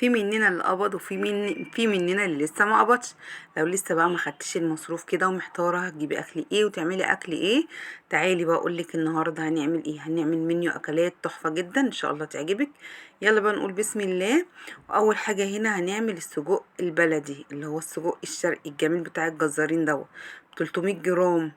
في مننا اللي قبض في مننا اللي لسه ما قبضش. لو لسه بقى ما خدتش المصروف كده ومحتاره هتجيبي اكل ايه وتعملي اكل ايه، تعالي بقى اقولك النهارده هنعمل ايه. هنعمل منيو اكلات تحفه جدا ان شاء الله تعجبك. يلا بقى نقول بسم الله. واول حاجه هنا هنعمل السجق البلدي اللي هو السجق الشرقي الجميل بتاع الجزارين دوت. 300 جرام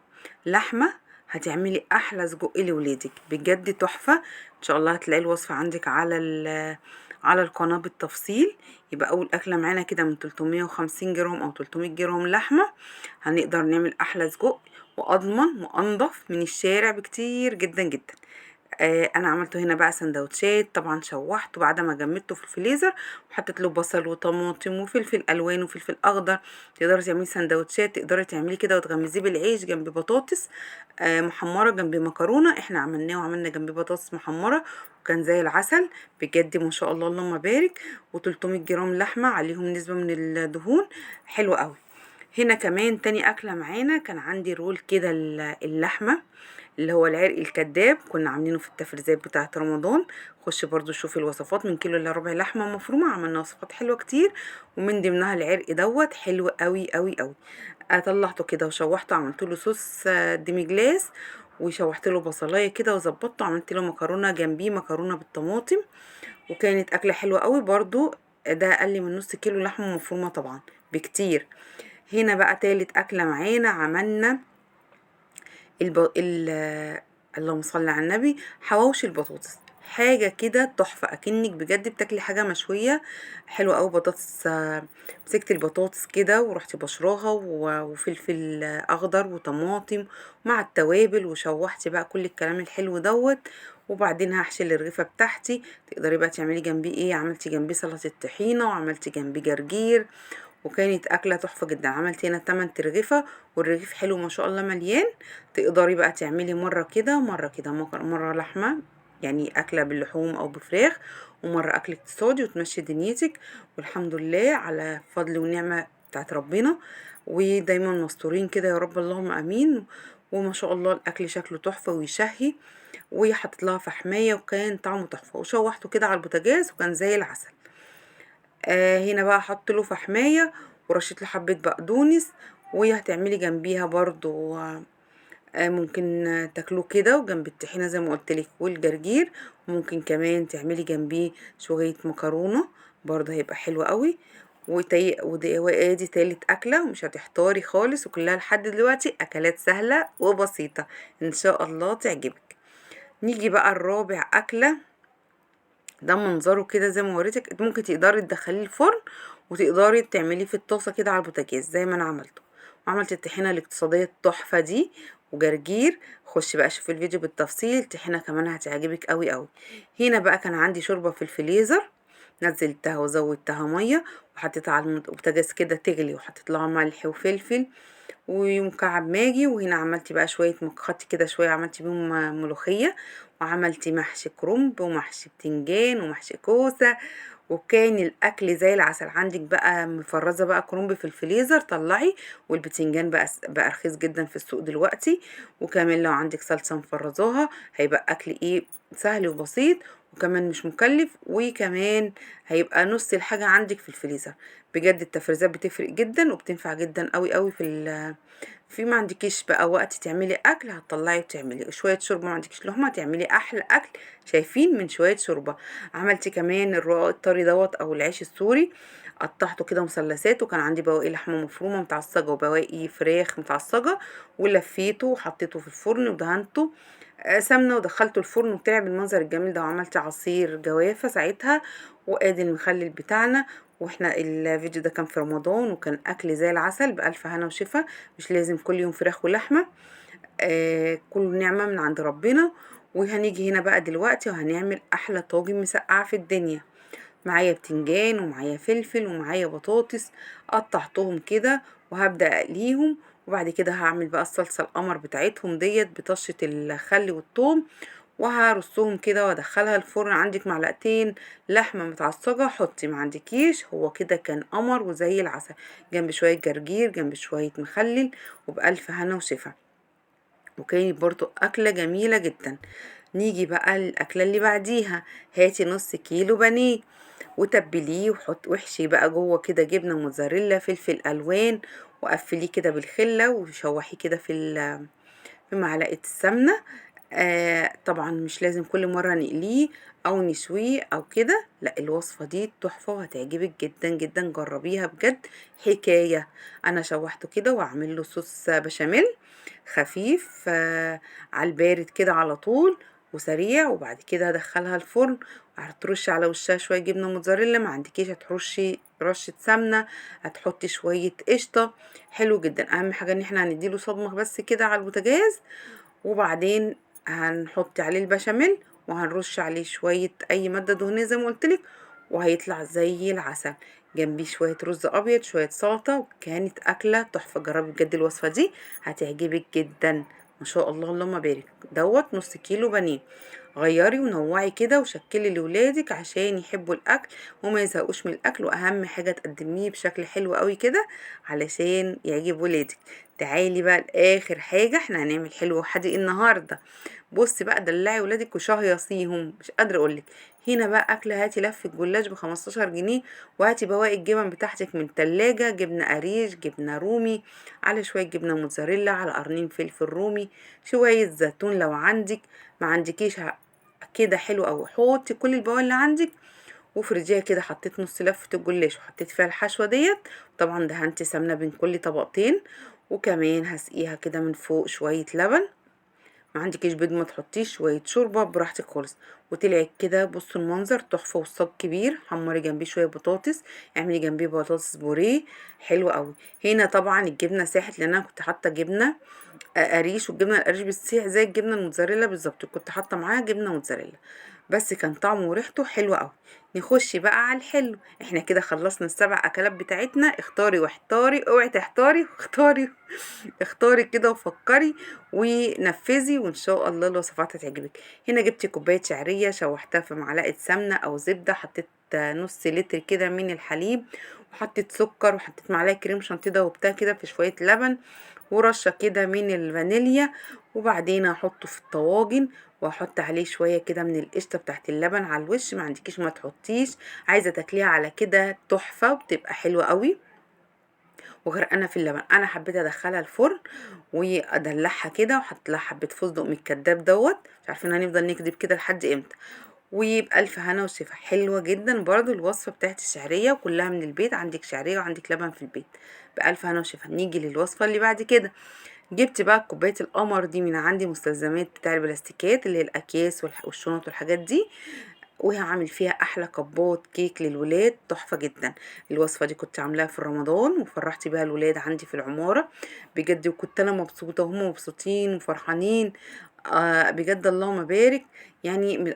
لحمه. هتعملي احلى سجق لولادك بجد تحفه. ان شاء الله هتلاقي الوصفه عندك على القناة بالتفصيل. يبقى أول أكلة معانا كده من 350 جرام أو 300 جرام لحمة هنقدر نعمل أحلى سجق وأضمن وأنضف من الشارع بكتير جدا جدا. انا عملته هنا بقى سندوتشات. طبعا شوحته بعد ما جمدته في الفريزر وحطيت له بصل وطماطم وفلفل الوان وفلفل اخضر. تقدري تعملي سندوتشات، تقدري تعملي كده وتغمزيه بالعيش جنب بطاطس محمره، جنب مكرونه احنا عملناه وعملنا جنب بطاطس محمره وكان زي العسل بجد ما شاء الله اللهم بارك. و300 جرام لحمه عليهم نسبه من الدهون حلوه قوي. هنا كمان تاني أكلة معانا كان عندي رول كده اللحمة اللي هو العرق الكداب، كنا عاملينه في التفريزات بتاعة رمضان. خش برضو شوفي الوصفات، من كيلو الا ربع لحمة مفرومة عملنا وصفات حلوة كتير ومن ضمنها العرق دوت حلو قوي قوي قوي. طلعته كده وشوحته، عملت له صوص ديمي جلاس وشوحت له بصلايه كده وظبطته، عملت له مكرونه جنبيه مكرونه بالطماطم وكانت اكله حلوه قوي برضو. ده اقل من نص كيلو لحمه مفرومه طبعا بكتير. هنا بقى تالت أكلة معانا عملنا الب... ال... اللهم صل على النبي، حواوشي البطاطس. حاجة كده تحفة أكنك بجد بتاكلي حاجة مشوية حلوة أوي. بطاطس مسكت البطاطس كده ورحت بشراها وفلفل أخضر وطماطم مع التوابل وشوحت بقى كل الكلام الحلو دوت. وبعدين هحشي الرغيفة بتاعتي. تقدري بقى تعملي جنبيه ايه، عملتي جنبيه سلطة طحينة وعملتي جنبيه جرجير وكانت أكلة تحفة جدا. عملت هنا 8 ترغيفة والرغيف حلو ما شاء الله مليان. تقدري بقى تعملي مرة كده مرة كده، مرة لحمة يعني أكلة باللحوم أو بفراخ، ومرة أكل اقتصادي وتمشي دنيتك. والحمد لله على فضل ونعمة بتاعت ربنا، ودايما مستورين كده يا رب اللهم امين. وما شاء الله الاكل شكله تحفه ويشهي. وحطيت لها فحمايه وكان طعمه تحفه وشوحته كده على البوتاجاز وكان زي العسل. هنا بقى احط له فحمايه ورشيت له حبه بقدونس. وهتعملي جنبيها برضو ممكن تاكلوه كده وجنب الطحينه زي ما قلت لك والجرجير. وممكن كمان تعملي جنبيه شويه مكرونه برضه هيبقى حلو قوي. وادي تالت اكله ومش هتحتاري خالص، وكلها لحد دلوقتي اكلات سهله وبسيطه ان شاء الله تعجبك. نيجي بقى الرابع اكله. ده منظره كده زي ما وريتك، ممكن تقدري تدخليه الفرن وتقدري تعمليه في الطاسه كده على البوتاجاز زي ما انا عملته. وعملت الطحينه الاقتصاديه التحفه دي وجرجير. خش بقى شوفي الفيديو بالتفصيل، طحينه كمان هتعجبك قوي قوي. هنا بقى كان عندي شوربه في الفريزر، نزلتها وزودتها ميه وحطيتها على البوتاجاز كده تغلي وحطيت لها ملح وفلفل ومكعب ماجي. وهنا عملتي بقى شوية خدتي كده شوية عملتي بيهم ملوخية، وعملتي محشي كرنب ومحشي بتنجان ومحشي كوسة. وكان الاكل زي العسل. عندك بقى مفرزه بقى كرنب في الفريزر طلعي، والبتنجان بقى رخيص جدا في السوق دلوقتي. وكمان لو عندك صلصه مفرزاها هيبقى اكل ايه سهل وبسيط وكمان مش مكلف، وكمان هيبقى نص الحاجه عندك في الفريزر. بجد التفريزات بتفرق جدا وبتنفع جدا قوي قوي في ما عندكيش بقى وقت تعملي اكل هتطلعي وتعملي شويه شوربه، ما عندكيش لحمه تعملي احلى اكل شايفين من شويه شوربه. عملت كمان الرقاق الطري دوت او العيش السوري، قطعته كده مثلثات وكان عندي بواقي لحمه مفرومه متعصجه وبواقي فراخ متعصجه ولفيته وحطيته في الفرن ودهنته سمنه ودخلته الفرن وطلع بالمنظر الجميل ده. وعملت عصير جوافه ساعتها وادي المخلل بتاعنا. واحنا الفيديو ده كان في رمضان وكان اكل زي العسل بألف هنا وشفا. مش لازم كل يوم فراخ ولحمه، كل نعمه من عند ربنا. وهنيجي هنا بقى دلوقتي وهنعمل احلى طاجن مسقعه في الدنيا. معايا بتنجان ومعايا فلفل ومعايا بطاطس قطعتهم كده وهبدأ اقليهم. وبعد كده هعمل بقى الصلصة القمر بتاعتهم ديت بطشة الخل والثوم وهرصهم كده وادخلها الفرن. عندك معلقتين لحمة متعصجة حطي، ما عندكيش هو كده كان قمر وزي العسل جنب شوية جرجير جنب شوية مخلل وبألف هنا وشفا. وكانت برضو أكلة جميلة جدا. نيجي بقى الأكلة اللي بعديها. هاتي نص كيلو بانيه وتبليه واحشي بقى جوه كده جبنه موتزاريلا، فلفل الوان، وقفليه كده بالخله وشوحيه كده في معلقه السمنه. طبعا مش لازم كل مرة نقليه او نشويه او كده، لا الوصفة دي تحفة وهتعجبك جدا جدا، جربيها بجد حكاية. انا شوحته كده واعمل له صوص بشاميل خفيف على البارد كده على طول وسريع، وبعد كده هدخلها الفرن. هترشي على وشها شويه جبنه موتزاريلا، ما عندكيش هترشي رشه سمنه، هتحطي شويه قشطه. حلو جدا. اهم حاجه ان احنا هنديله صدمه بس كده على البوتاجاز، وبعدين هنحط عليه البشاميل وهنرش عليه شوية اي مادة دهنية زي ما قلتلك، وهيطلع زي العسل. جنبيه شوية رز ابيض، شوية سلطة، وكانت اكلة تحفة. جربي بجد الوصفة دي هتعجبك جدا. ما شاء الله اللهم بارك. دوت نص كيلو بانيه. غيري ونوعي كده وشكلي لولادك عشان يحبوا الاكل وما يزهقوش من الاكل، واهم حاجه تقدميه بشكل حلو قوي كده علشان يعجب ولادك. تعالي بقى لاخر حاجه، احنا هنعمل حلو وحادق النهارده. بصي بقى دلعي ولادك وشهيصيهم، مش قادره اقولك. هنا بقى اكله، هاتي لفه جلاش ب15 جنيه، وهاتي بواقي الجبن بتاعتك من التلاجة، جبنه قريش، جبنه رومي، على شويه جبنه موتزاريلا، على قرنين فلفل رومي، شويه زيتون لو عندك. ما عندكيش كده حلو قوي، حطي كل البواقي اللي عندك وفرجيها كده. حطيت نص لفة الجلاش وحطيت فيها الحشوة ديت. طبعا دهنت سمنة بين كل طبقتين، وكمان هسقيها كده من فوق شوية لبن. ما عندكيش بيض ما تحطيش، شويه شوربه براحتك خالص. وطلعت كده، بصوا المنظر تحفه، والصاج كبير. حمري جنبيه شويه بطاطس، اعملي جنبيه بطاطس بوريه، حلو قوي. هنا طبعا الجبنه ساحت لان انا كنت حاطه جبنه قريش، والجبنه القريش بتسيح زي الجبنه الموتزاريلا بالظبط، كنت حاطه معاها جبنه موتزاريلا، بس كان طعمه وريحته حلوه قوي. نخش بقى على الحلو. احنا كده خلصنا السبع اكلات بتاعتنا. اختاري واحتاري، اوعي تحتاري واختاري. اختاري كده وفكري ونفذي، وان شاء الله الوصفات هتعجبك. هنا جبت كوبايه شعريه، شوحتها في معلقه سمنه او زبده، حطيت نص لتر كده من الحليب، وحطيت سكر، وحطيت معلقه كريم شانتيه دوبتها كده في شويه لبن، ورشه كده من الفانيليا. وبعدين هحطه في الطواجن، واحط عليه شويه كده من القشطه بتاعت اللبن على الوش. ما عندكيش ما تحطيش، عايزه تاكليها على كده تحفه وبتبقى حلوه قوي وغرقانه في اللبن. انا حبيت ادخلها الفرن وادلعها كده، وحط لها حبه فستق من الكداب دوت. مش عارفين هنفضل نكذب كده لحد امتى. وبألف هنا وشفا. حلوة جدا برضو الوصفة بتاعت الشعرية، وكلها من البيت. عندك شعرية وعندك لبن في البيت. بألف هنا وشفا. نيجي للوصفة اللي بعد كده. جبت بقى كوباية القمر دي من عندي، مستلزمات بتاع البلاستيكات اللي هي الأكياس والشنط والحاجات دي، وهعمل فيها احلى كبات كيك للولاد تحفه جدا. الوصفه دي كنت عاملاها في رمضان وفرحت بيها الولاد عندي في العماره بجد، وكنت انا مبسوطه وهم مبسوطين وفرحانين. بجد اللهم بارك. يعني من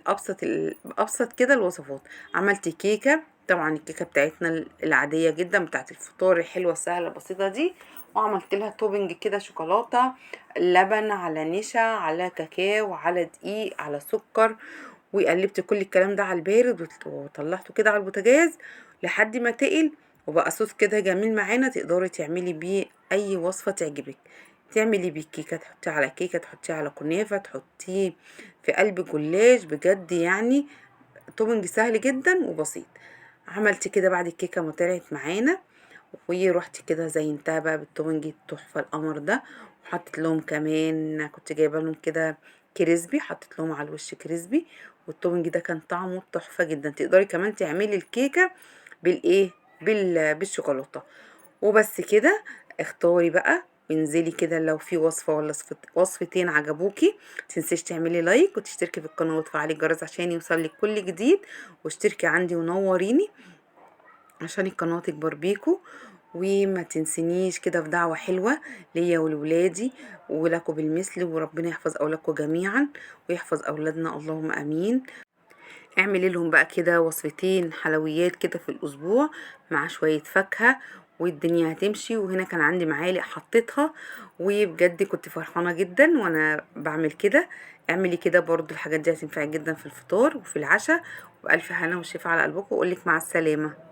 ابسط كده الوصفات. عملت كيكه، طبعا الكيكه بتاعتنا العاديه جدا بتاعت الفطار الحلوه السهله البسيطه دي، وعملت لها توبنج كده شوكولاته، لبن على نشا على كاكاو على دقيق على سكر. وقلبت كل الكلام ده على البارد وطلعته كده على البوتاجاز لحد ما تقل، وبقى صوص كده جميل معانا. تقدري تعملي بيه اي وصفة تعجبك. تعملي بيه كيكة، تحطيه على كيكة، تحطيه على كنافة، تحطيه في قلب جلاش، بجد يعني توبنج سهل جدا وبسيط. عملت كده بعد الكيكة ما طلعت معانا، ورحت كده زينتها بقى بالتوبنج التحفة القمر ده. وحطيت لهم كمان، كنت جايبه لهم كده كريسبي، حطيت لهم على الوش كريسبي. والتوبنج ده كان طعمه تحفة جدا. تقدري كمان تعملي الكيكة بالايه، بالشوكولاتة. وبس كده. اختاري بقى وانزلي كده لو في وصفة ولا وصفتين عجبوكي. متنسيش تعملي لايك وتشتركي في القناة وتفعلي الجرس عشان يوصلك كل جديد، واشتركي عندي ونوريني عشان القناة تكبر بيكو. وما تنسنيش كده في دعوة حلوة ليا ولولادي ولكم بالمثل، وربنا يحفظ أولادكم جميعا ويحفظ أولادنا اللهم أمين. اعملي لهم بقى كده وصفتين حلويات كده في الأسبوع مع شوية فاكهة، والدنيا هتمشي. وهنا كان عندي معالق حطيتها، وبجد كنت فرحانة جدا وانا بعمل كده. اعملي كده برضو، الحاجات دي هتنفعك جدا في الفطار وفي العشاء. وبألف هنا وشفا على قلبكم، واقولك مع السلامة.